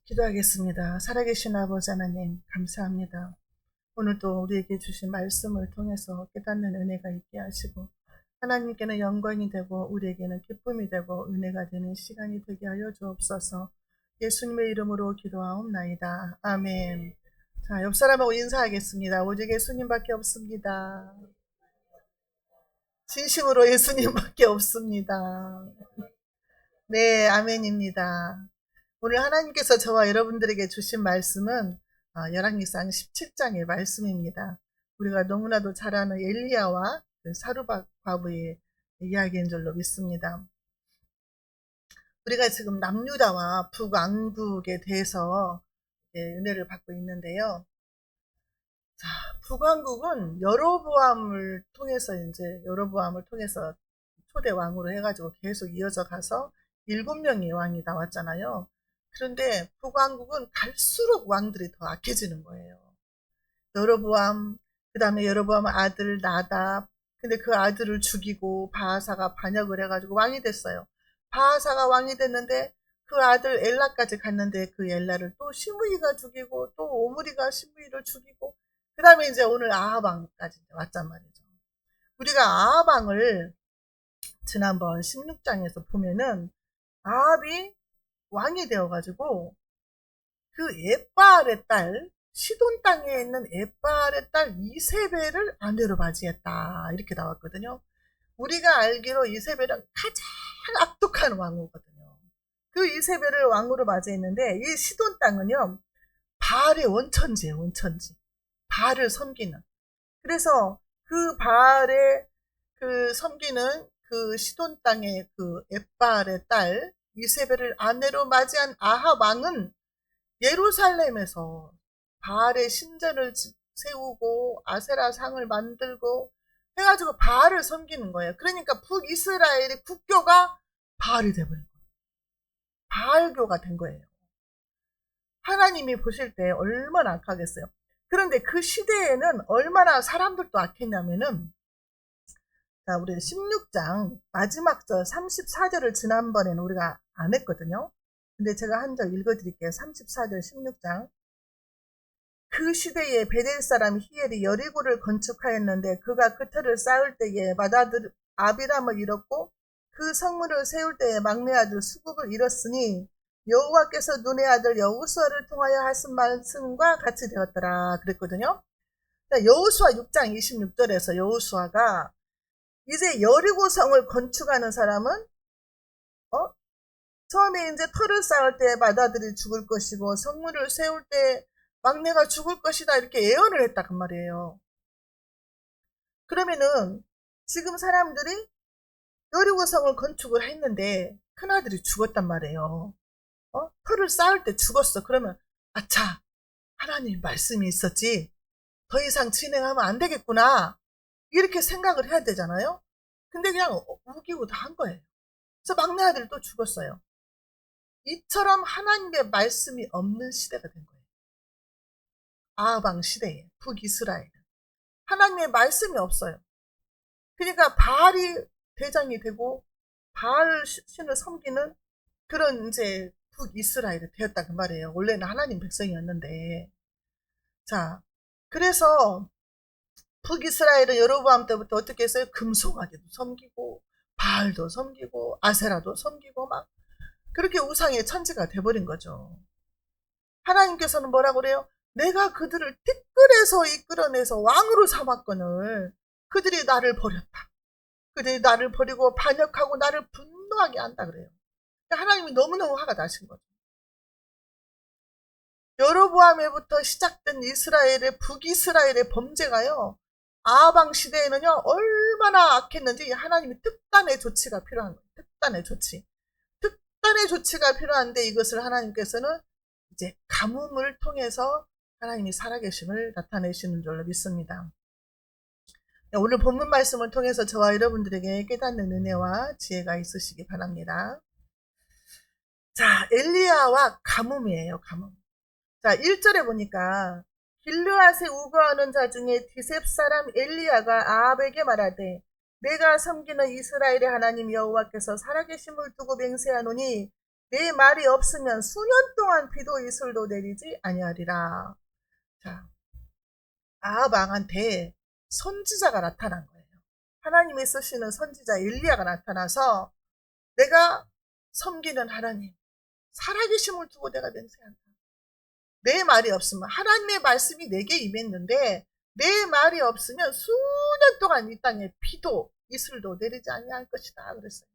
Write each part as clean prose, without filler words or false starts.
기도하겠습니다. 살아계신 아버지 하나님, 감사합니다. 오늘도 우리에게 주신 말씀을 통해서 깨닫는 은혜가 있게 하시고, 하나님께는 영광이 되고, 우리에게는 기쁨이 되고, 은혜가 되는 시간이 되게 하여 주옵소서. 예수님의 이름으로 기도하옵나이다. 아멘. 자, 옆 사람하고 인사하겠습니다. 오직 예수님밖에 없습니다. 진심으로 예수님밖에 없습니다. 네, 아멘입니다. 오늘 하나님께서 저와 여러분들에게 주신 말씀은 열왕기상 17장의 말씀입니다. 우리가 너무나도 잘 아는 엘리야와 그 사르밧 과부의 이야기인 줄로 믿습니다. 우리가 지금 남유다와 북왕국에 대해서 은혜를 받고 있는데요. 자, 북왕국은 여로보암을 통해서 초대 왕으로 해가지고 계속 이어져 가서 7명의 왕이 나왔잖아요. 그런데 북왕국은 갈수록 왕들이 더 악해지는 거예요. 여로보암, 그 다음에 여로보암 아들 나답, 근데 그 아들을 죽이고 바하사가 반역을 해가지고 왕이 됐어요. 바하사가 왕이 됐는데 그 아들 엘라까지 갔는데 그 엘라를 또 시므이가 죽이고 또 오므리가 시므이를 죽이고 그 다음에 이제 오늘 아합왕까지 왔단 말이죠. 우리가 아합왕을 지난번 16장에서 보면은 아합이 왕이 되어가지고 그 에빠알의 딸 시돈 땅에 있는 에빠알의 딸 이세벨을 아내로 맞이했다 이렇게 나왔거든요. 우리가 알기로 이세벨은 가장 악독한 왕후거든요. 그 이세벨을 왕으로 맞이했는데 이 시돈 땅은요 바알의 원천지예요. 원천지. 바알을 섬기는. 그래서 그 바알의 그 섬기는 그 시돈 땅의 그 엣바알의 딸 이세벨을 아내로 맞이한 아합 왕은 예루살렘에서 바알의 신전을 세우고 아세라 상을 만들고 해가지고 바알을 섬기는 거예요. 그러니까 북이스라엘의 국교가 바알이 돼버린 거예요. 바알교가 된 거예요. 하나님이 보실 때 얼마나 악하겠어요. 그런데 그 시대에는 얼마나 사람들도 악했냐면은 자, 우리 16장 마지막 절 34절을 지난번에는 우리가 안 했거든요. 근데 제가 한 절 읽어드릴게요. 34절 16장. 그 시대에 베델 사람 히엘이 여리고를 건축하였는데 그가 그 터를 쌓을 때에 맏아들 아비람을 잃었고 그 성문을 세울 때에 막내 아들 수굽을 잃었으니 여호와께서 눈의 아들 여호수아를 통하여 하신 말씀과 같이 되었더라 그랬거든요. 여호수아 6장 26절에서 여호수아가 이제 여리고성을 건축하는 사람은 처음에 이제 터를 쌓을 때 맏아들이 죽을 것이고 성문을 세울 때 막내가 죽을 것이다 이렇게 예언을 했다 그 말이에요. 그러면은 지금 사람들이 여리고성을 건축을 했는데 큰아들이 죽었단 말이에요. 터를 쌓을 때 죽었어. 그러면 아차 하나님 말씀이 있었지 더 이상 진행하면 안 되겠구나 이렇게 생각을 해야 되잖아요. 근데 그냥 우기고 다 한 거예요. 그래서 막내 아들이 또 죽었어요. 이처럼 하나님의 말씀이 없는 시대가 된 거예요. 아방 시대에 북이스라엘 하나님의 말씀이 없어요. 그러니까 바알이 대장이 되고 바알 신을 섬기는 그런 이제 북이스라엘이 되었다 그 말이에요. 원래는 하나님 백성이었는데 자 그래서 북이스라엘은 여로보암 때부터 어떻게 했어요? 금송아지도 섬기고 바알도 섬기고 아세라도 섬기고 막 그렇게 우상의 천지가 돼버린 거죠. 하나님께서는 뭐라고 그래요? 내가 그들을 티끌에서 이끌어내서 왕으로 삼았거늘 그들이 나를 버렸다. 그들이 나를 버리고 반역하고 나를 분노하게 한다 그래요. 하나님이 너무너무 화가 나신 거죠. 여로보암에부터 시작된 이스라엘의 북이스라엘의 범죄가요. 아방 시대에는요 얼마나 악했는지 하나님이 특단의 조치가 필요한 거예요. 특단의 조치. 특단의 조치가 필요한데 이것을 하나님께서는 이제 가뭄을 통해서 하나님이 살아계심을 나타내시는 줄로 믿습니다. 오늘 본문 말씀을 통해서 저와 여러분들에게 깨닫는 은혜와 지혜가 있으시기 바랍니다. 자, 엘리야와 가뭄이에요. 가뭄. 자, 1절에 보니까 길르앗에 우거하는 자 중에 디셉 사람 엘리야가 아합에게 말하되 내가 섬기는 이스라엘의 하나님 여호와께서 살아계심을 두고 맹세하노니 내 말이 없으면 수년 동안 비도 이슬도 내리지 아니하리라. 자, 아합 왕한테 선지자가 나타난 거예요. 하나님이 쓰시는 선지자 엘리야가 나타나서 내가 섬기는 하나님, 살아계심을 두고 내가 맹세한다. 내 말이 없으면 하나님의 말씀이 내게 임했는데 내 말이 없으면 수년 동안 이 땅에 비도 이슬도 내리지 아니할 것이다 그랬어요.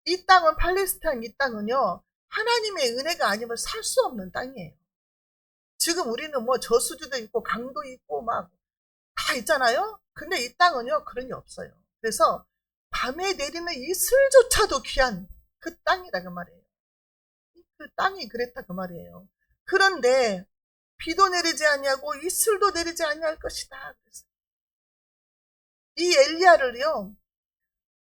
이 땅은 팔레스타인 이 땅은요 하나님의 은혜가 아니면 살 수 없는 땅이에요. 지금 우리는 뭐 저수지도 있고 강도 있고 막 다 있잖아요. 근데 이 땅은요 그런 게 없어요. 그래서 밤에 내리는 이슬조차도 귀한 그 땅이다 그 말이에요. 그 땅이 그랬다 그 말이에요. 그런데 비도 내리지 아니하고 이슬도 내리지 아니할 것이다. 그랬어요. 이 엘리야를요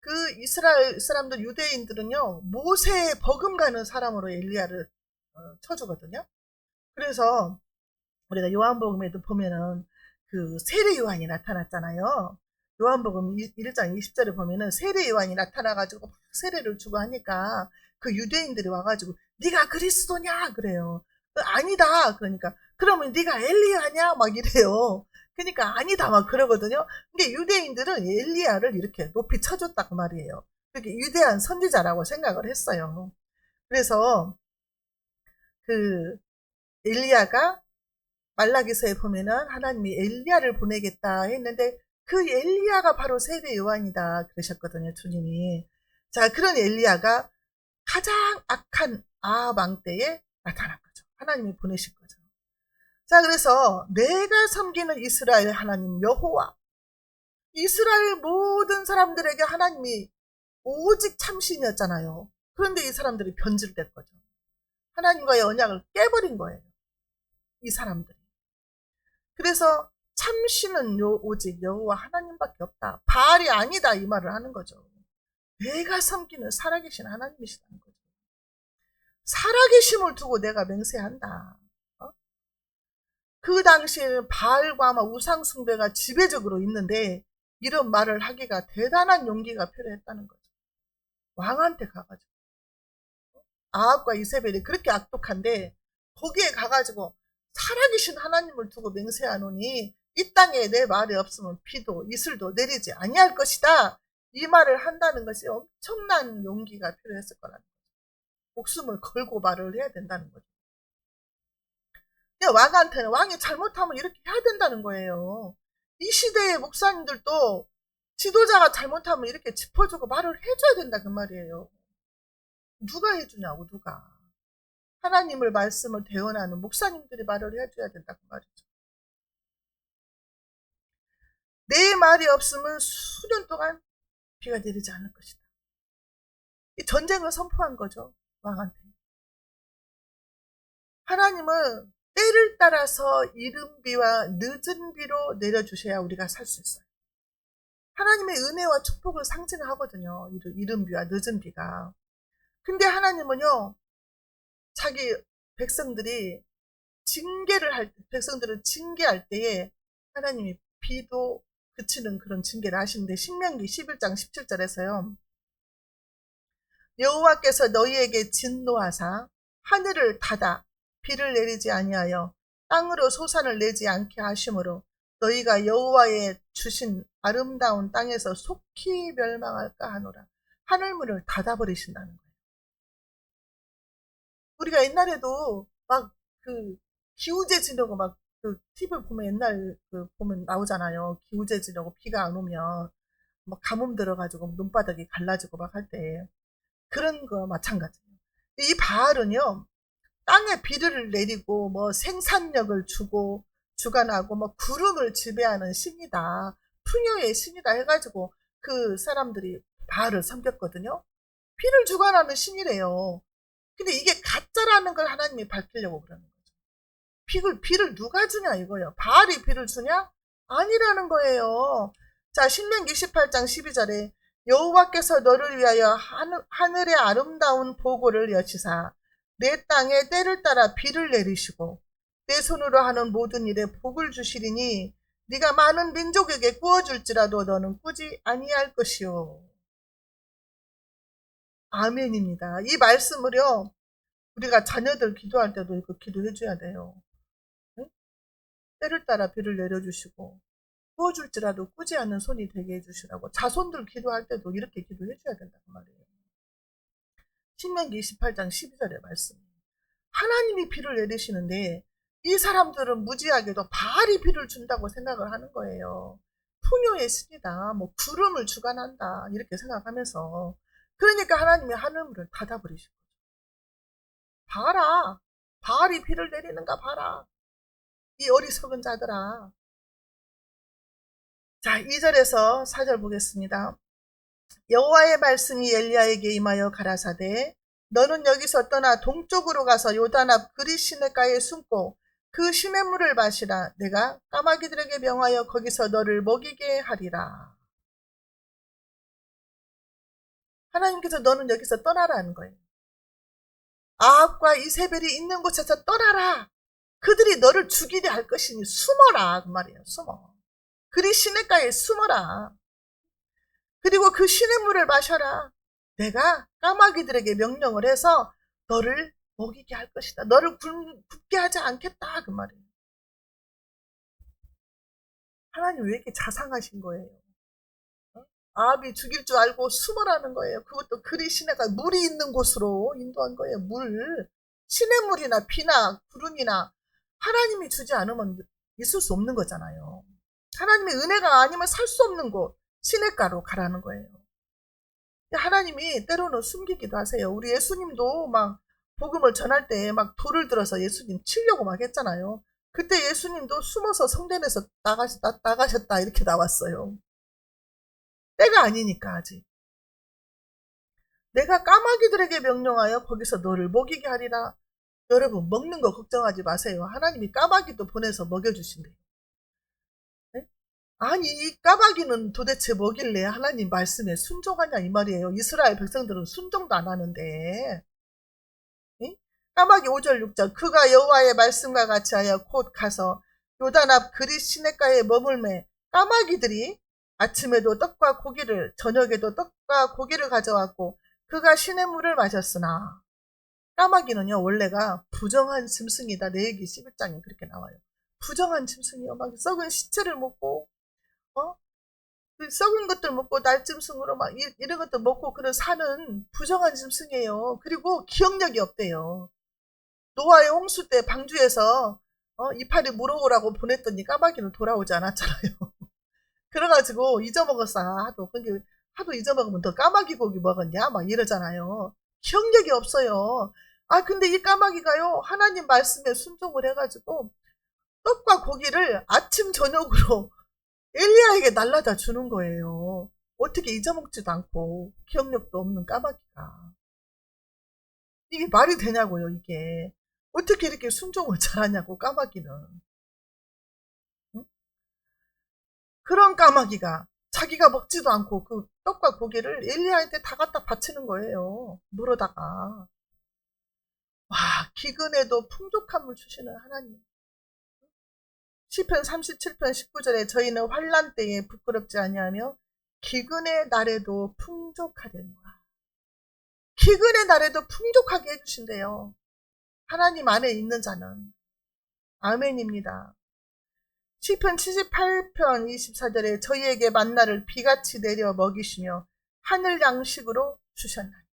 그 이스라엘 사람들 유대인들은요 모세에 버금가는 사람으로 엘리야를 쳐주거든요. 그래서 우리가 요한복음에도 보면은 그 세례 요한이 나타났잖아요. 요한복음 1장 20절에 보면은 세례 요한이 나타나가지고 막 세례를 주고 하니까 그 유대인들이 와가지고 네가 그리스도냐 그래요. 아니다 그러니까 그러면 네가 엘리야냐 막 이래요. 그러니까 아니다 막 그러거든요. 근데 유대인들은 엘리야를 이렇게 높이 쳐줬다고 말이에요. 그렇게 위대한 선지자라고 생각을 했어요. 그래서 그 엘리야가 말라기서에 보면은 하나님이 엘리야를 보내겠다 했는데 그 엘리야가 바로 세례 요한이다 그러셨거든요, 주님이. 자, 그런 엘리야가 가장 악한 아합 왕 때에 나타난 거죠. 하나님이 보내신 거죠. 자, 그래서 내가 섬기는 이스라엘 하나님 여호와, 이스라엘 모든 사람들에게 하나님이 오직 참신이었잖아요. 그런데 이 사람들이 변질된 거죠. 하나님과의 언약을 깨버린 거예요. 이 사람들이. 그래서 참신은 오직 여호와 하나님밖에 없다. 바알이 아니다 이 말을 하는 거죠. 내가 섬기는 살아계신 하나님이시다는 거죠. 살아계심을 두고 내가 맹세한다. 그 당시에는 바알과 아마 우상 숭배가 지배적으로 있는데 이런 말을 하기가 대단한 용기가 필요했다는 거죠. 왕한테 가가지고 아합과 이세벨이 그렇게 악독한데 거기에 가가지고 살아계신 하나님을 두고 맹세하노니 이 땅에 내 말이 없으면 비도 이슬도 내리지 아니할 것이다. 이 말을 한다는 것이 엄청난 용기가 필요했을 거라는 거죠. 목숨을 걸고 말을 해야 된다는 거죠. 왕한테는 왕이 잘못하면 이렇게 해야 된다는 거예요. 이 시대의 목사님들도 지도자가 잘못하면 이렇게 짚어주고 말을 해줘야 된다 그 말이에요. 누가 해주냐고 누가. 하나님을 말씀을 대언하는 목사님들이 말을 해줘야 된다 그 말이죠. 내 말이 없으면 수년 동안 비가 내리지 않을 것이다. 이 전쟁을 선포한 거죠. 왕한테. 하나님은 때를 따라서 이른 비와 늦은 비로 내려주셔야 우리가 살 수 있어요. 하나님의 은혜와 축복을 상징하거든요. 이른 비와 늦은 비가. 근데 하나님은요. 자기 백성들이 백성들을 징계할 때에 하나님이 비도 그치는 그런 징계를 하시는데 신명기 11장 17절에서요. 여호와께서 너희에게 진노하사 하늘을 닫아 비를 내리지 아니하여 땅으로 소산을 내지 않게 하심으로 너희가 여호와의 주신 아름다운 땅에서 속히 멸망할까 하노라. 하늘문을 닫아버리신다는 거예요. 우리가 옛날에도 막 그 기우제 지려고 막 그 TV 보면 옛날 그 보면 나오잖아요. 기우제 지려고 비가 안 오면 막 가뭄 들어가지고 눈바닥이 갈라지고 막 할 때 그런 거 마찬가지예요. 이 바알은요 땅에 비를 내리고 뭐 생산력을 주고 주관하고 뭐 구름을 지배하는 신이다. 풍요의 신이다 해가지고 그 사람들이 바알을 섬겼거든요. 비를 주관하는 신이래요. 근데 이게 가짜라는 걸 하나님이 밝히려고 그러는 거예요. 비를 누가 주냐 이거예요. 바알이 비를 주냐? 아니라는 거예요. 자, 신명기 18장 12절에 여호와께서 너를 위하여 하늘의 아름다운 보고를 여시사 내 땅에 때를 따라 비를 내리시고 내 손으로 하는 모든 일에 복을 주시리니 네가 많은 민족에게 꾸어줄지라도 너는 꾸지 아니할 것이요. 아멘입니다. 이 말씀을요, 우리가 자녀들 기도할 때도 이거 기도해 줘야 돼요. 응? 때를 따라 비를 내려주시고 부어줄지라도 꾸지 않는 손이 되게 해주시라고. 자손들 기도할 때도 이렇게 기도해 줘야 된단 말이에요. 신명기 28장 12절의 말씀. 하나님이 비를 내리시는데 이 사람들은 무지하게도 바알이 비를 준다고 생각을 하는 거예요. 풍요의 신이다, 뭐 구름을 주관한다 이렇게 생각하면서, 그러니까 하나님이 하늘문을 닫아버리시고, 봐라, 바알이 비를 내리는가 봐라, 이 어리석은 자들아. 자, 2절에서 4절 보겠습니다. 여호와의 말씀이 엘리야에게 임하여 가라사대, 너는 여기서 떠나 동쪽으로 가서 요단 앞 그릿 시내가에 숨고 그 시냇물을 마시라. 내가 까마귀들에게 명하여 거기서 너를 먹이게 하리라. 하나님께서 너는 여기서 떠나라는 거예요. 아합과 이세벨이 있는 곳에서 떠나라. 그들이 너를 죽이려 할 것이니 숨어라, 그 말이에요. 숨어. 그릿 시내가에 숨어라. 그리고 그 시냇물을 마셔라. 내가 까마귀들에게 명령을 해서 너를 먹이게 할 것이다. 너를 굶게 하지 않겠다, 그 말이에요. 하나님 왜 이렇게 자상하신 거예요? 아합이 죽일 줄 알고 숨으라는 거예요. 그것도 그리 시내가 물이 있는 곳으로 인도한 거예요. 물. 시냇물이나 비나 구름이나 하나님이 주지 않으면 있을 수 없는 거잖아요. 하나님의 은혜가 아니면 살 수 없는 곳, 시냇가로 가라는 거예요. 하나님이 때로는 숨기기도 하세요. 우리 예수님도 막 복음을 전할 때 막 돌을 들어서 예수님 치려고 막 했잖아요. 그때 예수님도 숨어서 성전에서 나가셨다 이렇게 나왔어요. 때가 아니니까 아직. 내가 까마귀들에게 명령하여 거기서 너를 먹이게 하리라. 여러분, 먹는 거 걱정하지 마세요. 하나님이 까마귀도 보내서 먹여주신대요. 네? 아니, 이 까마귀는 도대체 뭐길래 하나님 말씀에 순종하냐 이 말이에요. 이스라엘 백성들은 순종도 안 하는데. 네? 까마귀 5절 6절. 그가 여호와의 말씀과 같이 하여 곧 가서 요단 앞 그릿 시냇가에 머물매 까마귀들이 아침에도 떡과 고기를, 저녁에도 떡과 고기를 가져왔고 그가 시냇물을 마셨으나, 까마귀는요 원래가 부정한 짐승이다. 레위기 11장에 그렇게 나와요. 부정한 짐승이요. 막 썩은 시체를 먹고, 그 썩은 것들 먹고 날짐승으로 막 이런 것들 먹고 그런 사는 부정한 짐승이에요. 그리고 기억력이 없대요. 노아의 홍수 때 방주에서 이파리 물어오라고 보냈더니 까마귀는 돌아오지 않았잖아요. 그래가지고 잊어먹었어. 하도 잊어먹으면 더 까마귀 고기 먹었냐 막 이러잖아요. 기억력이 없어요. 아, 근데 이 까마귀가요 하나님 말씀에 순종을 해가지고 떡과 고기를 아침 저녁으로 엘리야에게 날라다 주는 거예요. 어떻게 잊어먹지도 않고 기억력도 없는 까마귀가. 이게 말이 되냐고요, 이게. 어떻게 이렇게 순종을 잘하냐고, 까마귀는. 응? 그런 까마귀가 자기가 먹지도 않고 그 떡과 고기를 엘리야한테 다 갖다 바치는 거예요. 물어다가. 와, 기근에도 풍족함을 주시는 하나님. 시편 37편 19절에 저희는 환난 때에 부끄럽지 아니하며 기근의 날에도 풍족하려니와. 기근의 날에도 풍족하게 해주신대요. 하나님 안에 있는 자는. 아멘입니다. 시편 78편 24절에 저희에게 만나를 비같이 내려 먹이시며 하늘 양식으로 주셨나니.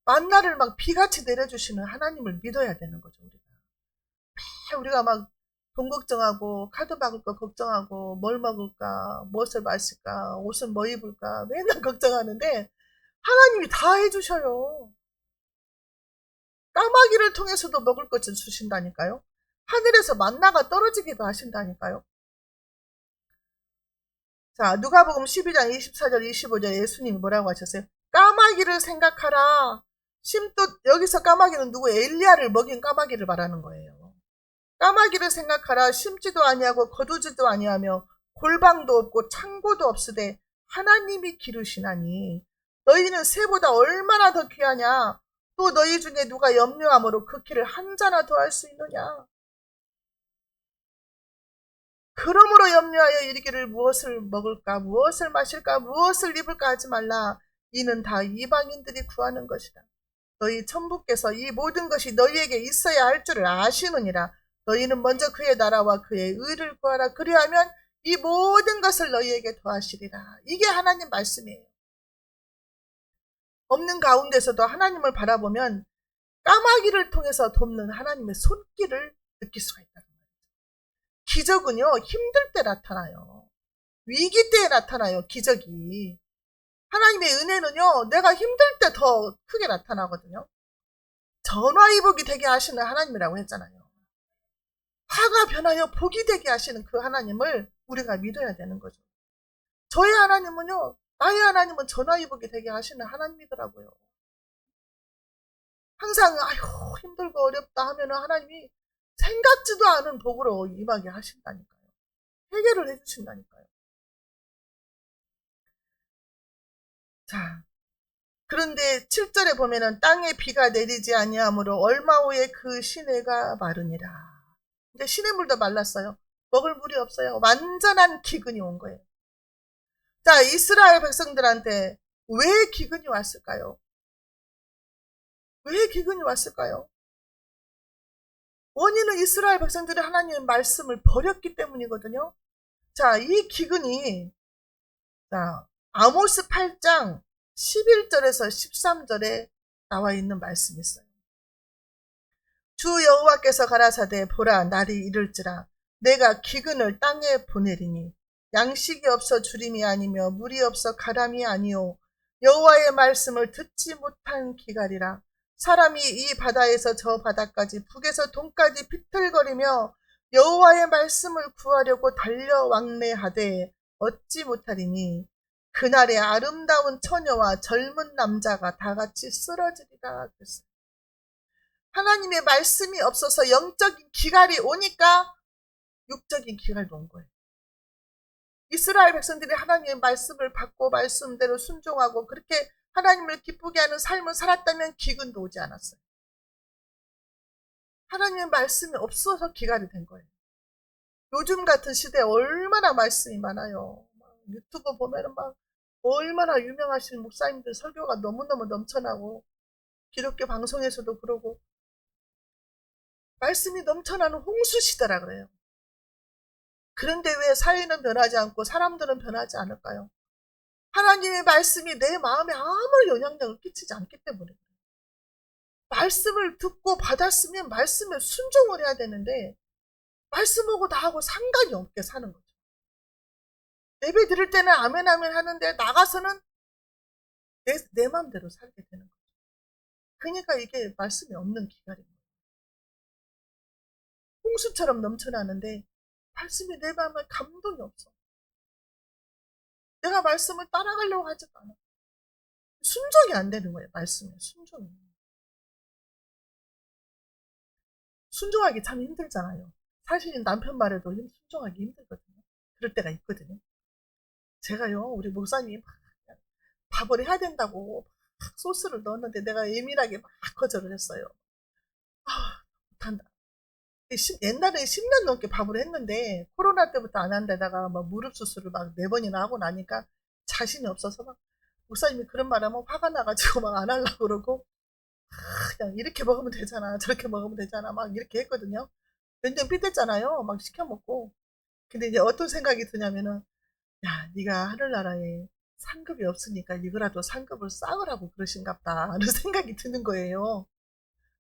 만나를 막 비같이 내려주시는 하나님을 믿어야 되는 거죠. 우리가 막 돈 걱정하고 카드 박을 거 걱정하고 뭘 먹을까, 무엇을 마실까, 옷은 뭐 입을까 맨날 걱정하는데 하나님이 다 해주셔요. 까마귀를 통해서도 먹을 것을 주신다니까요. 하늘에서 만나가 떨어지기도 하신다니까요. 자, 누가복음 12장 24절 25절 예수님이 뭐라고 하셨어요? 까마귀를 생각하라. 여기서 까마귀는 누구? 엘리야를 먹인 까마귀를 말하는 거예요. 까마귀를 생각하라. 심지도 아니하고 거두지도 아니하며 골방도 없고 창고도 없으되 하나님이 기르시나니 너희는 새보다 얼마나 더 귀하냐. 또 너희 중에 누가 염려함으로 그 키를 한 자나 더 할 수 있느냐. 그러므로 염려하여 이르기를 무엇을 먹을까, 무엇을 마실까, 무엇을 입을까 하지 말라. 이는 다 이방인들이 구하는 것이다. 너희 천부께서 이 모든 것이 너희에게 있어야 할 줄을 아시느니라. 너희는 먼저 그의 나라와 그의 의를 구하라. 그리하면 이 모든 것을 너희에게 더하시리라. 이게 하나님 말씀이에요. 없는 가운데서도 하나님을 바라보면 까마귀를 통해서 돕는 하나님의 손길을 느낄 수가 있다는 거예요. 기적은요, 힘들 때 나타나요. 위기 때에 나타나요, 기적이. 하나님의 은혜는요, 내가 힘들 때 더 크게 나타나거든요. 전화위복이 되게 하시는 하나님이라고 했잖아요. 화가 변하여 복이 되게 하시는 그 하나님을 우리가 믿어야 되는 거죠. 저의 하나님은요, 나의 하나님은 전화위복이 되게 하시는 하나님이더라고요. 항상 아휴 힘들고 어렵다 하면 하나님이 생각지도 않은 복으로 임하게 하신다니까요. 해결을 해주신다니까요. 자, 그런데 7절에 보면은 땅에 비가 내리지 아니하므로 얼마 후에 그 시내가 마르니라. 근데 시냇물도 말랐어요. 먹을 물이 없어요. 완전한 기근이 온 거예요. 자, 이스라엘 백성들한테 왜 기근이 왔을까요? 왜 기근이 왔을까요? 원인은 이스라엘 백성들이 하나님의 말씀을 버렸기 때문이거든요. 자, 이 기근이 자, 아모스 8장 11절에서 13절에 나와 있는 말씀이 있어요. 주 여호와께서 가라사대 보라 날이 이를지라 내가 기근을 땅에 보내리니 양식이 없어 주림이 아니며 물이 없어 가람이 아니요 여호와의 말씀을 듣지 못한 기갈이라. 사람이 이 바다에서 저 바다까지 북에서 동까지 비틀거리며 여호와의 말씀을 구하려고 달려 왕래하되 얻지 못하리니 그날에 아름다운 처녀와 젊은 남자가 다 같이 쓰러지리라 그랬어요. 하나님의 말씀이 없어서 영적인 기갈이 오니까 육적인 기갈도 온 거예요. 이스라엘 백성들이 하나님의 말씀을 받고 말씀대로 순종하고 그렇게 하나님을 기쁘게 하는 삶을 살았다면 기근도 오지 않았어요. 하나님의 말씀이 없어서 기갈이 된 거예요. 요즘 같은 시대에 얼마나 말씀이 많아요. 유튜브 보면은 막 얼마나 유명하신 목사님들 설교가 너무너무 넘쳐나고 기독교 방송에서도 그러고 말씀이 넘쳐나는 홍수시대라 그래요. 그런데 왜 사회는 변하지 않고 사람들은 변하지 않을까요? 하나님의 말씀이 내 마음에 아무런 영향력을 끼치지 않기 때문에 말씀을 듣고 받았으면 말씀에 순종을 해야 되는데 말씀하고 나하고 상관이 없게 사는 거죠. 예배 드릴 때는 아멘 아멘 하는데 나가서는 내 마음대로 살게 되는 거죠. 그러니까 이게 말씀이 없는 기갈입니다. 홍수처럼 넘쳐나는데 말씀이 내 마음에 감동이 없어. 내가 말씀을 따라가려고 하지도 않아. 순종이 안 되는 거예요. 말씀에 순종이. 순종하기 참 힘들잖아요. 사실 남편 말에도 순종하기 힘들거든요. 그럴 때가 있거든요. 제가요 우리 목사님 밥을 해야 된다고 막 소스를 넣었는데 내가 예민하게 막 거절을 했어요. 아 못한다. 옛날에 10년 넘게 밥을 했는데 코로나 때부터 안 한 데다가 막 무릎 수술을 막 4번이나 하고 나니까 자신이 없어서 막 목사님이 그런 말 하면 화가 나가지고 막 안 하려고 그러고 그냥 이렇게 먹으면 되잖아 저렇게 먹으면 되잖아 막 이렇게 했거든요. 몇 년 삐댔잖아요. 막 시켜 먹고. 근데 이제 어떤 생각이 드냐면은 야 네가 하늘나라에 상급이 없으니까 이거라도 상급을 쌓으라고 그러신갑다 하는 생각이 드는 거예요.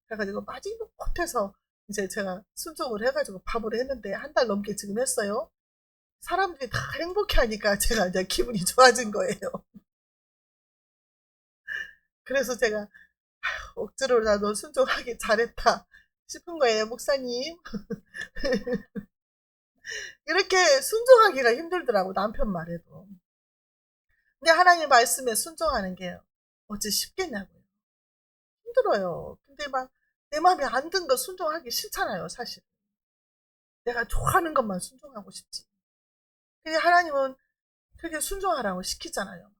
그래가지고 마지못해서 이제 제가 순종을 해가지고 밥을 했는데 한 달 넘게 지금 했어요. 사람들이 다 행복해하니까 제가 이제 기분이 좋아진 거예요. 그래서 제가 억지로라도 순종하기 잘했다 싶은 거예요, 목사님. 이렇게 순종하기가 힘들더라고, 남편 말에도. 근데 하나님 말씀에 순종하는 게 어찌 쉽겠냐고요. 힘들어요. 근데 막 내 마음에 안 든 거 순종하기 싫잖아요, 사실. 내가 좋아하는 것만 순종하고 싶지. 근데 하나님은 그렇게 순종하라고 시키잖아요.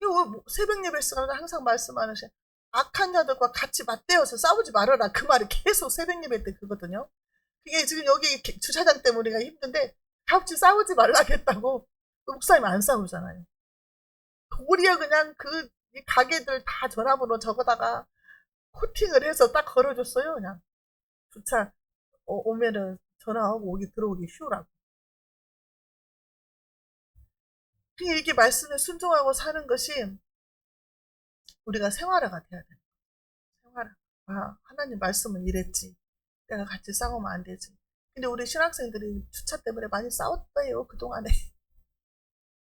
이거 새벽 예배 시간에 항상 말씀하시는 악한 자들과 같이 맞대어서 싸우지 말아라. 그 말이 계속 새벽 예배 때 그거든요. 그게 지금 여기 주차장 때문에 우리가 힘든데 같이 싸우지 말라겠다고 목사님 안 싸우잖아요. 도리어 그냥 그 이 가게들 다 전화번호 적어다가 코팅을 해서 딱 걸어줬어요. 그냥 주차 오면은 전화하고 들어오기 쉬우라고. 이게 말씀에 순종하고 사는 것이 우리가 생활화가 돼야 돼. 생활화. 아, 하나님 말씀은 이랬지. 내가 같이 싸우면 안 되지. 근데 우리 신학생들이 주차 때문에 많이 싸웠어요, 그동안에.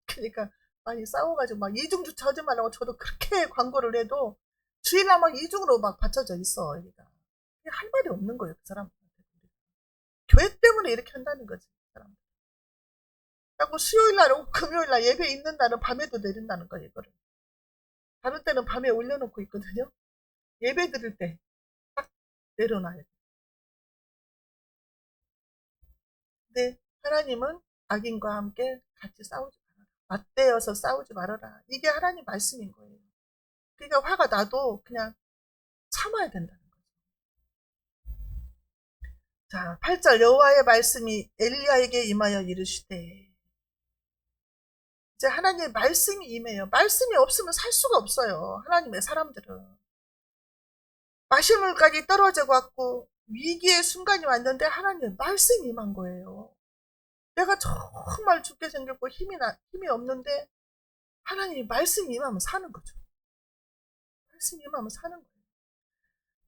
그러니까 많이 싸워가지고 막 이중 주차하지 말라고 저도 그렇게 광고를 해도 주일날 막 이중으로 막 받쳐져 있어, 여기가. 할 말이 없는 거예요, 그 사람한테. 교회 때문에 이렇게 한다는 거지, 그 사람. 그리고 수요일날, 금요일날 예배 있는 날은 밤에도 내린다는 거예요, 이거를. 다른 때는 밤에 올려놓고 있거든요. 예배 드릴 때 딱 내려놔야 돼. 근데 하나님은 악인과 함께 같이 싸우지 말아라. 맞대어서 싸우지 말아라. 이게 하나님 말씀인 거예요. 그러니까 화가 나도 그냥 참아야 된다는 거죠. 자, 8절 여호와의 말씀이 엘리야에게 임하여 이르시되, 이제 하나님의 말씀이 임해요. 말씀이 없으면 살 수가 없어요. 하나님의 사람들은. 마시물까지 떨어져 갖고 위기의 순간이 왔는데 하나님의 말씀이 임한 거예요. 내가 정말 죽게 생겼고 힘이 없는데 하나님이 말씀이 임하면 사는 거죠. 말씀이 임하면 사는 거예요.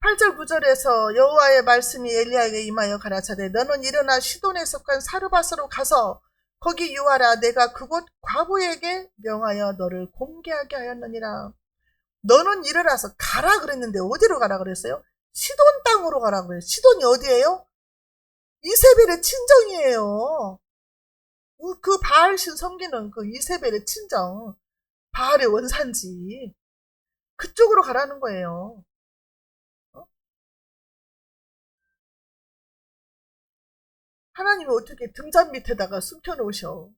8절 9절에서 여호와의 말씀이 엘리야에게 임하여 가라사대 너는 일어나 시돈에 속한 사르밧으로 가서 거기 유하라. 내가 그곳 과부에게 명하여 너를 공개하게 하였느니라. 너는 일어나서 가라 그랬는데 어디로 가라 그랬어요? 시돈 땅으로 가라 그래요. 시돈이 어디예요? 이세벨의 친정이에요. 그 바알신 섬기는 그 이세벨의 친정, 바알의 원산지, 그쪽으로 가라는 거예요. 하나님이 어떻게 등잔 밑에다가 숨겨놓으셔.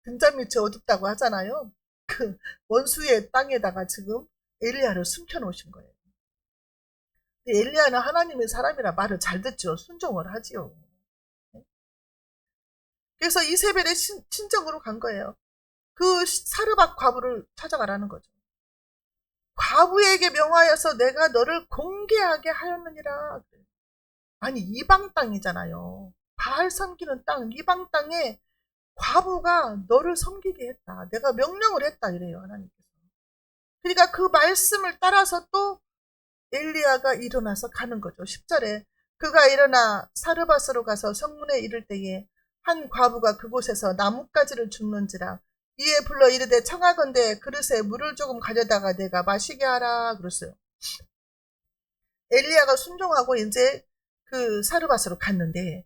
등잔 밑이 어둡다고 하잖아요. 그 원수의 땅에다가 지금 엘리야를 숨겨놓으신 거예요. 엘리야는 하나님의 사람이라 말을 잘 듣죠. 순종을 하지요. 그래서 이세벨의 친정으로 간 거예요. 그 사르밧 과부를 찾아가라는 거죠. 과부에게 명하여서 내가 너를 공개하게 하였느니라. 아니 이방 땅이잖아요. 바알 섬기는 땅, 이방 땅에 과부가 너를 섬기게 했다. 내가 명령을 했다 이래요, 하나님께서. 그러니까 그 말씀을 따라서 또 엘리야가 일어나서 가는 거죠. 10절에 그가 일어나 사르밧으로 가서 성문에 이를 때에 한 과부가 그곳에서 나뭇가지를 줍는지라. 이에 불러 이르되 청하건대 그릇에 물을 조금 가져다가 내가 마시게 하라 그랬어요. 엘리야가 순종하고 이제 그 사르밧으로 갔는데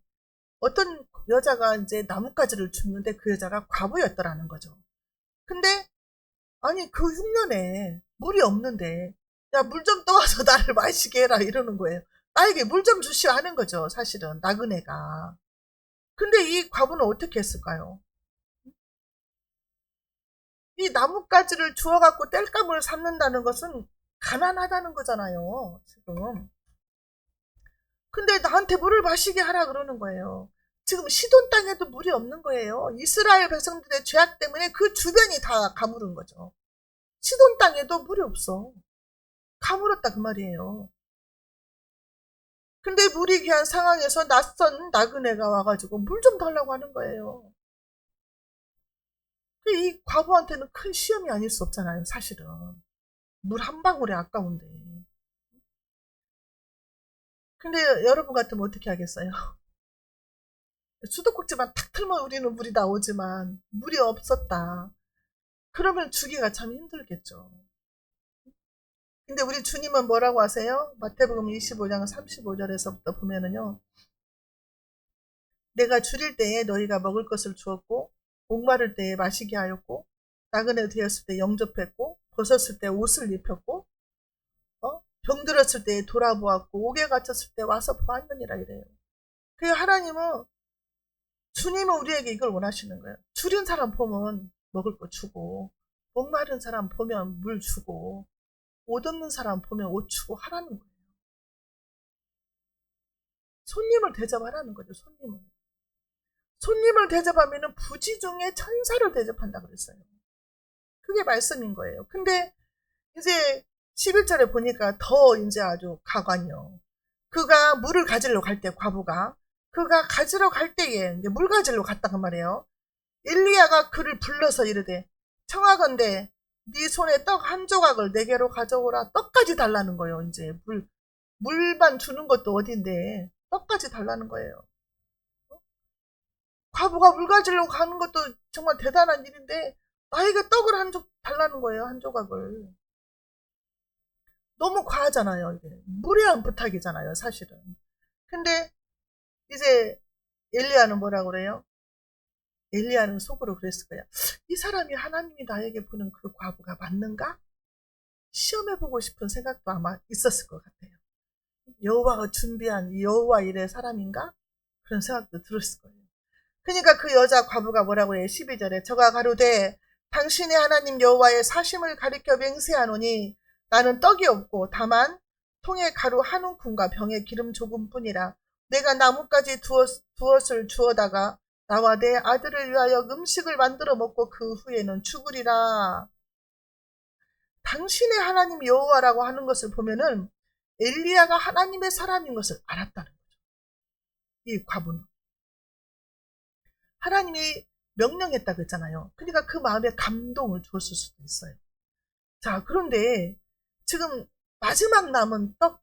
어떤 여자가 이제 나뭇가지를 줍는데 그 여자가 과부였더라는 거죠. 근데 아니 그 흉년에 물이 없는데 야 물 좀 떠와서 나를 마시게 해라 이러는 거예요. 나에게 물 좀 주시오 하는 거죠. 사실은 나그네가. 근데 이 과부는 어떻게 했을까요? 이 나뭇가지를 주워갖고 땔감을 삼는다는 것은 가난하다는 거잖아요. 지금. 근데 나한테 물을 마시게 하라 그러는 거예요. 지금 시돈 땅에도 물이 없는 거예요. 이스라엘 백성들의 죄악 때문에 그 주변이 다 가물은 거죠. 시돈 땅에도 물이 없어. 가물었다 그 말이에요. 근데 물이 귀한 상황에서 낯선 나그네가 와가지고 물 좀 달라고 하는 거예요. 이 과부한테는 큰 시험이 아닐 수 없잖아요, 사실은. 물 한 방울이 아까운데. 근데 여러분 같으면 어떻게 하겠어요? 수도꼭지만 탁 틀면 우리는 물이 나오지만 물이 없었다. 그러면 주기가 참 힘들겠죠. 근데 우리 주님은 뭐라고 하세요? 마태복음 25장 35절에서부터 보면은요. 내가 줄일 때에 너희가 먹을 것을 주었고 목마를 때에 마시게 하였고 나그네 되었을 때 영접했고 벗었을 때 옷을 입혔고 병들었을 때 돌아보았고 옥에 갇혔을 때 와서 보았느니라 이래요. 그 하나님은 주님은 우리에게 이걸 원하시는 거예요. 줄인 사람 보면 먹을 거 주고 목마른 사람 보면 물 주고 옷 없는 사람 보면 옷 주고 하라는 거예요. 손님을 대접하라는 거죠. 손님을 대접하면 부지 중에 천사를 대접한다 그랬어요. 그게 말씀인 거예요. 근데 이제 11절에 보니까 더 이제 아주 가관이요. 그가 물을 가지러 갈 때, 과부가 그가 가지러 갈 때에 이제 물 가지러 갔다 그 말이에요. 엘리야가 그를 불러서 이르되 청하건대 네 손에 떡 한 조각을 내게로 가져오라. 떡까지 달라는 거예요. 이제 물만 주는 것도 어딘데 떡까지 달라는 거예요. 과부가 물 가지러 가는 것도 정말 대단한 일인데 나에게 떡을 한 조 달라는 거예요. 한 조각을. 너무 과하잖아요. 이게 무례한 부탁이잖아요. 사실은. 근데 이제 엘리야는 뭐라 그래요? 엘리야는 속으로 그랬을 거야. 이 사람이 하나님이 나에게 보는 그 과부가 맞는가? 시험해보고 싶은 생각도 아마 있었을 것 같아요. 여호와가 준비한 여호와 일의 사람인가? 그런 생각도 들었을 거예요. 그러니까 그 여자 과부가 뭐라고 해요? 12절에 저가 가로되 당신의 하나님 여호와의 사심을 가리켜 맹세하노니 나는 떡이 없고 다만 통에 가루 한 움큼과 병에 기름 조금뿐이라. 내가 나뭇가지 두엇을 주어다가 나와 내 아들을 위하여 음식을 만들어 먹고 그 후에는 죽으리라. 당신의 하나님 여호와라고 하는 것을 보면은 엘리야가 하나님의 사람인 것을 알았다는 거죠. 이 과부는. 하나님이 명령했다고 했잖아요. 그러니까 그 마음에 감동을 주었을 수도 있어요. 자, 그런데 지금 마지막 남은 떡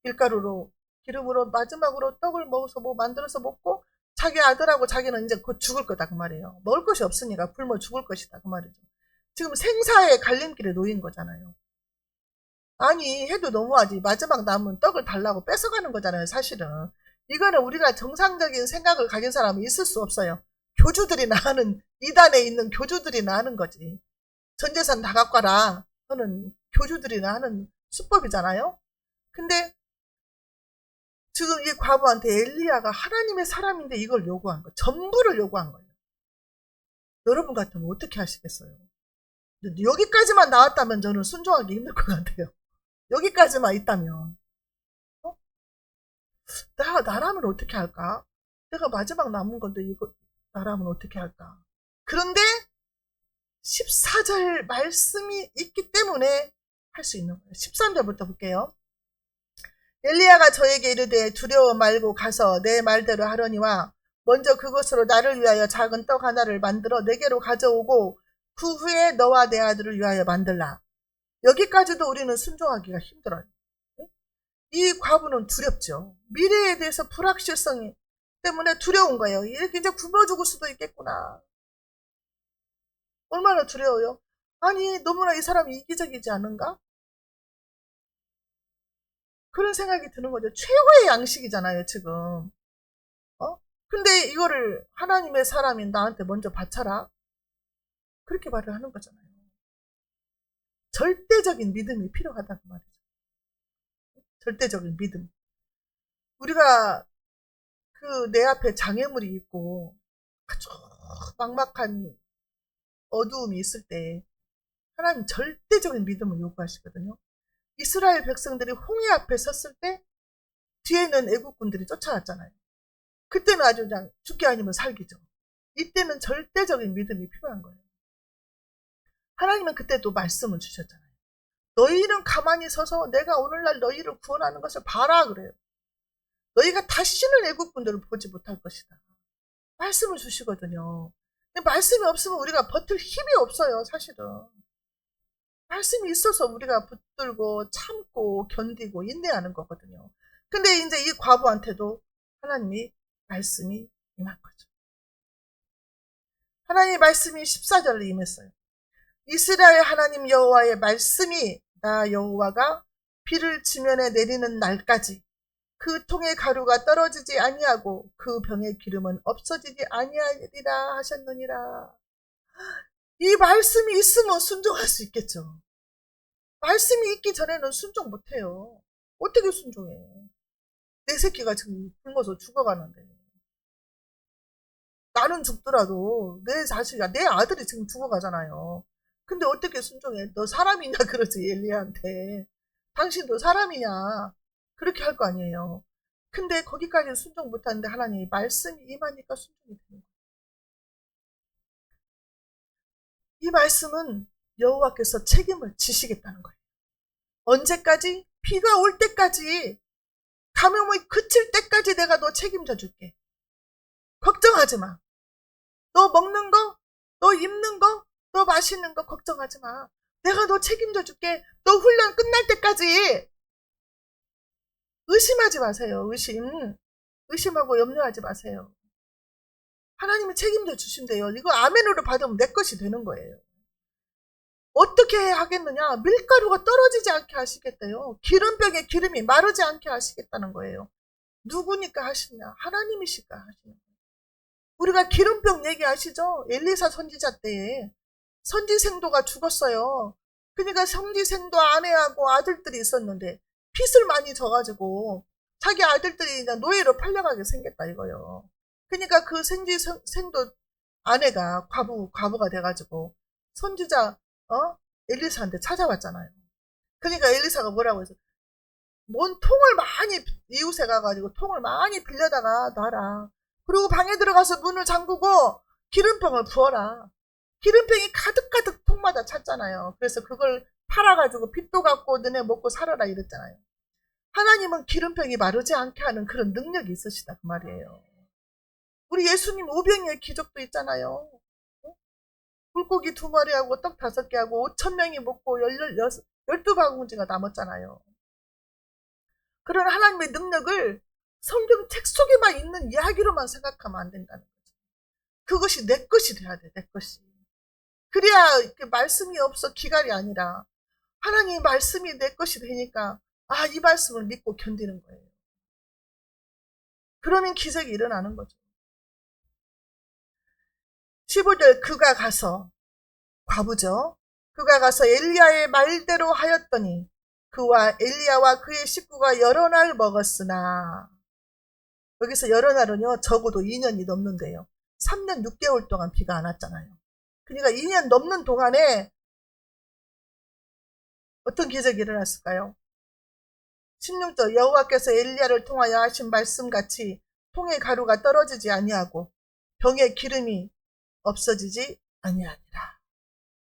밀가루로 기름으로 마지막으로 떡을 먹어서 뭐 만들어서 먹고 자기 아들하고 자기는 이제 곧 죽을 거다 그 말이에요. 먹을 것이 없으니까 굶어 죽을 것이다 그 말이죠. 지금 생사의 갈림길에 놓인 거잖아요. 아니 해도 너무하지. 마지막 남은 떡을 달라고 뺏어가는 거잖아요. 사실은. 이거는 우리가 정상적인 생각을 가진 사람은 있을 수 없어요. 교주들이나 하는 이단에 있는 교주들이나 하는 거지. 전재산 다 갖고 와라 하는 교주들이나 하는 수법이잖아요. 근데 지금 이 과부한테 엘리야가 하나님의 사람인데 이걸 요구한 거, 전부를 요구한 거예요. 여러분 같으면 어떻게 하시겠어요? 여기까지만 나왔다면 저는 순종하기 힘들 것 같아요. 여기까지만 있다면. 어? 나라면 어떻게 할까? 내가 마지막 남은 건데 이거 나라면 어떻게 할까? 그런데 14절 말씀이 있기 때문에 할 수 있는 거예요. 13절부터 볼게요. 엘리야가 저에게 이르되 두려워 말고 가서 내 말대로 하려니와 먼저 그것으로 나를 위하여 작은 떡 하나를 만들어 내게로 가져오고 그 후에 너와 내 아들을 위하여 만들라. 여기까지도 우리는 순종하기가 힘들어요. 이 과부는 두렵죠. 미래에 대해서 불확실성이 때문에 두려운 거예요. 이렇게 이제 굶어 죽을 수도 있겠구나. 얼마나 두려워요? 아니 너무나 이 사람이 이기적이지 않은가? 그런 생각이 드는 거죠. 최고의 양식이잖아요 지금. 근데 이거를 하나님의 사람인 나한테 먼저 바쳐라. 그렇게 말을 하는 거잖아요. 절대적인 믿음이 필요하다는 말이죠. 절대적인 믿음. 우리가 그 내 앞에 장애물이 있고 아주 막막한 어두움이 있을 때 하나님 절대적인 믿음을 요구하시거든요. 이스라엘 백성들이 홍해 앞에 섰을 때 뒤에 있는 애국군들이 쫓아왔잖아요. 그때는 아주 그냥 죽기 아니면 살기죠. 이때는 절대적인 믿음이 필요한 거예요. 하나님은 그때도 말씀을 주셨잖아요. 너희는 가만히 서서 내가 오늘날 너희를 구원하는 것을 봐라 그래요. 너희가 다시는 애국군들을 보지 못할 것이다. 말씀을 주시거든요. 근데 말씀이 없으면 우리가 버틸 힘이 없어요. 사실은. 말씀이 있어서 우리가 붙들고 참고 견디고 인내하는 거거든요. 근데 이제 이 과부한테도 하나님이 말씀이 임한 거죠. 하나님의 말씀이 14절로 임했어요. 이스라엘 하나님 여호와의 말씀이 나 여호와가 비를 지면에 내리는 날까지 그 통의 가루가 떨어지지 아니하고 그 병의 기름은 없어지지 아니하리라 하셨느니라. 이 말씀이 있으면 순종할 수 있겠죠. 말씀이 있기 전에는 순종 못해요. 어떻게 순종해? 내 새끼가 지금 굶어서 죽어가는데. 나는 죽더라도 내 자식이, 내 아들이 지금 죽어가잖아요. 근데 어떻게 순종해? 너 사람이냐 그러지 엘리야한테. 당신도 사람이냐 그렇게 할 거 아니에요. 근데 거기까지는 순종 못하는데 하나님이 말씀이 임하니까 순종이 되는 거예요. 이 말씀은 여호와께서 책임을 지시겠다는 거예요. 언제까지? 비가 올 때까지, 감염이 그칠 때까지 내가 너 책임져 줄게. 걱정하지 마. 너 먹는 거, 너 입는 거, 너 마시는 거 걱정하지 마. 내가 너 책임져 줄게. 너 훈련 끝날 때까지. 의심하지 마세요. 의심하고 염려하지 마세요. 하나님이 책임져 주신대요. 이거 아멘으로 받으면 내 것이 되는 거예요. 어떻게 하겠느냐? 밀가루가 떨어지지 않게 하시겠대요. 기름병에 기름이 마르지 않게 하시겠다는 거예요. 누구니까 하시냐? 하나님이시까 하시는 거예요. 우리가 기름병 얘기하시죠? 엘리사 선지자 때에 선지생도가 죽었어요. 그러니까 선지생도 아내하고 아들들이 있었는데 빚을 많이 져가지고 자기 아들들이 노예로 팔려가게 생겼다 이거요. 그러니까 그 선지생도 아내가 과부가 돼가지고 선지자 엘리사한테 찾아왔잖아요. 그러니까 엘리사가 뭐라고 해서 뭔 통을 많이 이웃에 가가지고 통을 많이 빌려다가 놔라. 그리고 방에 들어가서 문을 잠그고 기름병을 부어라. 기름병이 가득가득 통마다 찼잖아요. 그래서 그걸 팔아가지고 빚도 갚고 너네 먹고 살아라 이랬잖아요. 하나님은 기름병이 마르지 않게 하는 그런 능력이 있으시다 그 말이에요. 우리 예수님 오병이의 기적도 있잖아요. 물고기 2마리하고 떡 5개하고 5,000명이 먹고 12바구니가 남았잖아요. 그런 하나님의 능력을 성경 책 속에만 있는 이야기로만 생각하면 안 된다는 거죠. 그것이 내 것이 돼야 돼, 내 것이. 그래야 이렇게 말씀이 없어 기갈이 아니라 하나님의 말씀이 내 것이 되니까 이 말씀을 믿고 견디는 거예요. 그러면 기적이 일어나는 거죠. 15절 그가 가서 과부죠. 그가 가서 엘리야의 말대로 하였더니 그와 엘리야와 그의 식구가 여러 날 먹었으나 여기서 여러 날은요 적어도 2년이 넘는데요. 3년 6개월 동안 비가 안 왔잖아요. 그러니까 2년 넘는 동안에 어떤 기적이 일어났을까요? 16절 여호와께서 엘리야를 통하여 하신 말씀같이 통의 가루가 떨어지지 아니하고 병의 기름이 없어지지 아니하니라.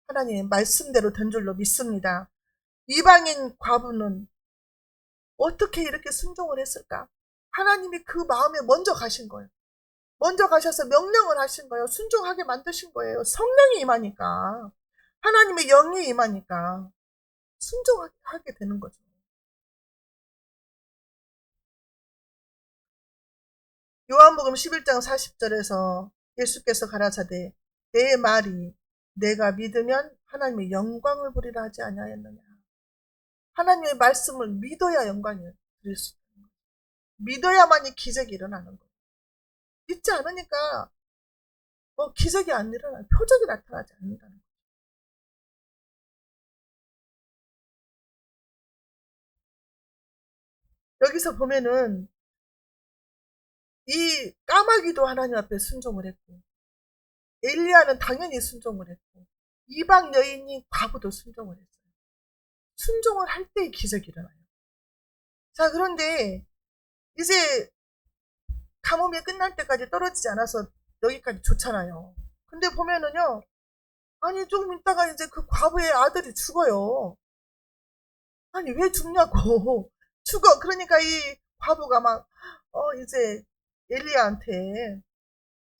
하나님의 말씀대로 된 줄로 믿습니다. 이방인 과부는 어떻게 이렇게 순종을 했을까? 하나님이 그 마음에 먼저 가신 거예요. 먼저 가셔서 명령을 하신 거예요. 순종하게 만드신 거예요. 성령이 임하니까. 하나님의 영이 임하니까 순종하게 되는 거죠. 요한복음 11장 40절에서 예수께서 가라사대 내 말이 내가 믿으면 하나님의 영광을 보리라 하지 아니하였느냐. 하나님의 말씀을 믿어야 영광을 드릴 수 있는 거예요. 믿어야만이 기적이 일어나는 거예요. 믿지 않으니까 기적이 안 일어나요. 표적이 나타나지 않는다는 거예요. 여기서 보면은 이 까마귀도 하나님 앞에 순종을 했고 엘리야는 당연히 순종을 했고 이방 여인이 과부도 순종을 했어요. 순종을 할 때 기적이 일어나요. 자, 그런데 이제 가뭄이 끝날 때까지 떨어지지 않아서 여기까지 좋잖아요. 근데 보면은요, 아니 조금 있다가 이제 그 과부의 아들이 죽어요. 아니 왜 죽냐고. 죽어. 그러니까 이 과부가 막 이제 엘리야한테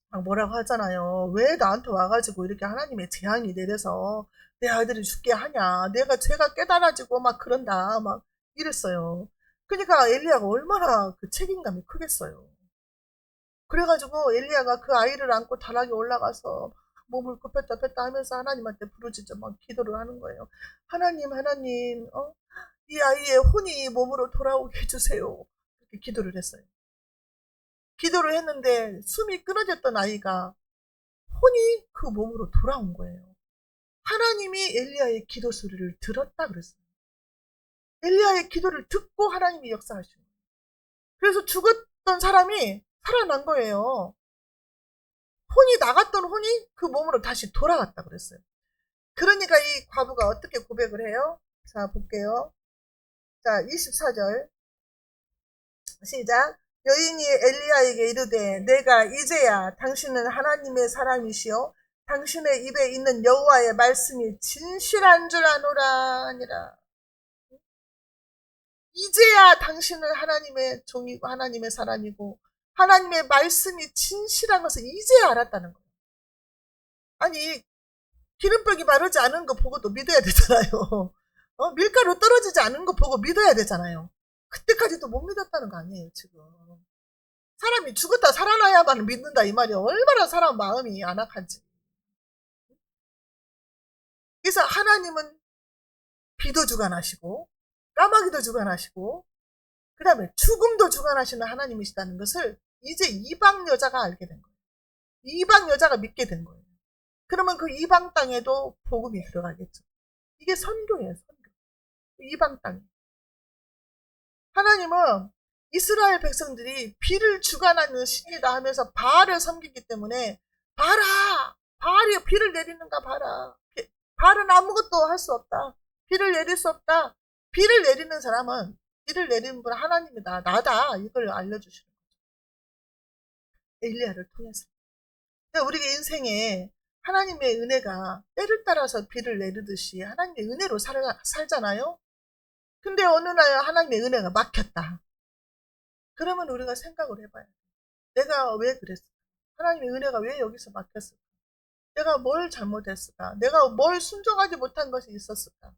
막 뭐라고 하잖아요. 왜 나한테 와가지고 이렇게 하나님의 재앙이 내려서 내 아들이 죽게 하냐. 제가 깨달아지고 막 그런다. 막 이랬어요. 그러니까 엘리야가 얼마나 그 책임감이 크겠어요. 그래가지고 엘리야가 그 아이를 안고 다락에 올라가서 몸을 굽혔다 폈다 하면서 하나님한테 부르짖어 막 기도를 하는 거예요. 하나님, 이 아이의 혼이 몸으로 돌아오게 해주세요. 이렇게 기도를 했어요. 기도를 했는데 숨이 끊어졌던 아이가 혼이 그 몸으로 돌아온 거예요. 하나님이 엘리야의 기도 소리를 들었다 그랬어요. 엘리야의 기도를 듣고 하나님이 역사하신 거예요. 그래서 죽었던 사람이 살아난 거예요. 혼이 나갔던 혼이 그 몸으로 다시 돌아왔다 그랬어요. 그러니까 이 과부가 어떻게 고백을 해요? 자, 볼게요. 자, 24절 시작. 여인이 엘리야에게 이르되 내가 이제야 당신은 하나님의 사람이시요 당신의 입에 있는 여호와의 말씀이 진실한 줄 아노라 아니라. 이제야 당신은 하나님의 종이고 하나님의 사람이고 하나님의 말씀이 진실한 것을 이제야 알았다는 거예요. 아니, 기름벽이 마르지 않은 거 보고도 믿어야 되잖아요. 밀가루 떨어지지 않은 거 보고 믿어야 되잖아요. 그때까지도 못 믿었다는 거 아니에요, 지금. 사람이 죽었다 살아나야만 믿는다 이 말이에요. 얼마나 사람 마음이 안악한지. 그래서 하나님은 비도 주관하시고 까마귀도 주관하시고 그 다음에 죽음도 주관하시는 하나님이시다는 것을 이제 이방 여자가 알게 된 거예요. 이방 여자가 믿게 된 거예요. 그러면 그 이방 땅에도 복음이 들어가겠죠. 이게 선교예요, 선교. 이방 땅에. 하나님은 이스라엘 백성들이 비를 주관하는 신이다 하면서 바알을 섬기기 때문에 봐라! 바알이 비를 내리는가 봐라. 바알은 아무것도 할 수 없다. 비를 내릴 수 없다. 비를 내리는 사람은 비를 내리는 분 하나님이다. 나다. 이걸 알려주시는 거죠. 엘리야를 통해서. 우리가 인생에 하나님의 은혜가 때를 따라서 비를 내리듯이 하나님의 은혜로 살잖아요. 근데 어느 날 하나님의 은혜가 막혔다. 그러면 우리가 생각을 해봐요. 내가 왜 그랬을까? 하나님의 은혜가 왜 여기서 막혔을까? 내가 뭘 잘못했을까? 내가 뭘 순종하지 못한 것이 있었을까?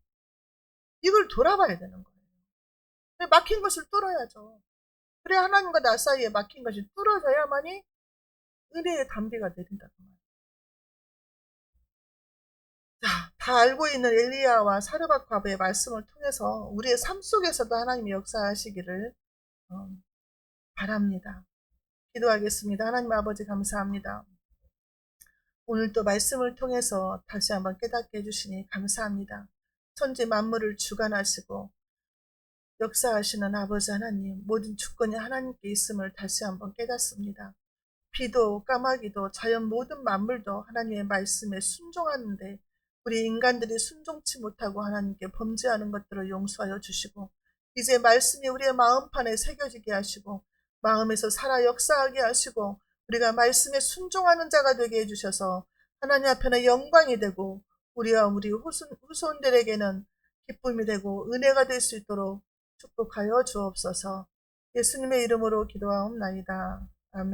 이걸 돌아봐야 되는 거예요. 막힌 것을 뚫어야죠. 그래 하나님과 나 사이에 막힌 것이 뚫어져야만이 은혜의 담비가 내린다고 말이에요. 자, 다 알고 있는 엘리야와 사르밧과부의 말씀을 통해서 우리의 삶 속에서도 하나님이 역사하시기를 바랍니다. 기도하겠습니다. 하나님 아버지 감사합니다. 오늘 또 말씀을 통해서 다시 한번 깨닫게 해주시니 감사합니다. 천지 만물을 주관하시고 역사하시는 아버지 하나님, 모든 주권이 하나님께 있음을 다시 한번 깨닫습니다. 비도 까마귀도 자연 모든 만물도 하나님의 말씀에 순종하는데 우리 인간들이 순종치 못하고 하나님께 범죄하는 것들을 용서하여 주시고 이제 말씀이 우리의 마음판에 새겨지게 하시고 마음에서 살아 역사하게 하시고 우리가 말씀에 순종하는 자가 되게 해주셔서 하나님 앞에는 영광이 되고 우리와 우리 후손들에게는 기쁨이 되고 은혜가 될 수 있도록 축복하여 주옵소서. 예수님의 이름으로 기도하옵나이다. 아멘.